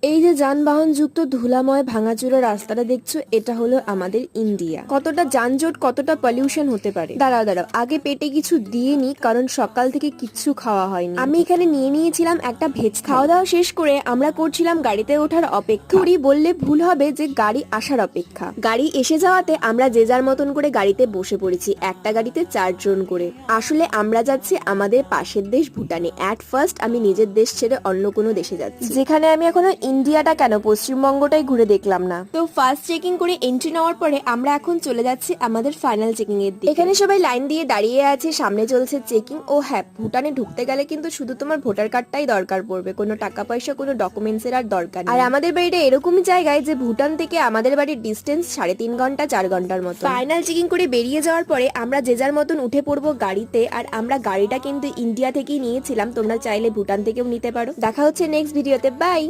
এই যে যানবাহন যুক্ত ধুলাময় ভাঙাচোরা রাস্তাটা দেখছো, এটা হলো আমাদের ইন্ডিয়া। কতটা যানজট, কতটা পলিউশন হতে পারে। দাঁড়াও দাঁড়াও, আগে পেটে কিছু দিয়ে নি, কারণ সকাল থেকে কিচ্ছু খাওয়া হয়নি। আমি এখানে নিয়ে নিয়েছিলাম একটা ভেজ। খাওয়া দাওয়া শেষ করে আমরা করছিলাম গাড়িতে ওঠার অপেক্ষা। থুড়ি বললে ভুল হবে, যে গাড়ি আসার অপেক্ষা। গাড়ি এসে যাওয়াতে আমরা যে যার মতন করে গাড়িতে বসে পড়েছি, একটা গাড়িতে 4 জন করে। আসলে আমরা যাচ্ছি আমাদের পাশের দেশ ভুটানে। অ্যাট ফার্স্ট আমি নিজের দেশ ছেড়ে অন্য কোনো দেশে যাচ্ছি, যেখানে আমি এখনো ইন্ডিয়াটা কেন, পশ্চিমবঙ্গটাই ঘুরে দেখলাম না। তো ফার্স্ট চেকিং করে এন্ট্রি নেওয়ার পরে আমরা এখন চলে যাচ্ছি আমাদের ফাইনাল চেকিং এর দিকে। এখানে সবাই লাইন দিয়ে দাঁড়িয়ে আছে, সামনে চলছে চেকিং। ও হ্যাঁ, ভুটানে ঢুকতে গেলে কিন্তু শুধু তোমার ভোটার কার্ডটাই দরকার পড়বে, কোনো টাকা পয়সা, কোনো ডকুমেন্টস এর আর দরকার নেই। আর আমাদের বাড়িটা এরকমই জায়গায় যে ভুটান থেকে আমাদের বাড়ির ডিস্টেন্স 3.5 ঘন্টা 4 ঘন্টার মতো। ফাইনাল চেকিং করে বেরিয়ে যাওয়ার পরে আমরা যে যার মতন উঠে পড়বো গাড়িতে। আর আমরা গাড়িটা কিন্তু ইন্ডিয়া থেকেই নিয়েছিলাম, তোমরা চাইলে ভুটান থেকেও নিতে পারো। দেখা হচ্ছে নেক্সট ভিডিওতে, বাই।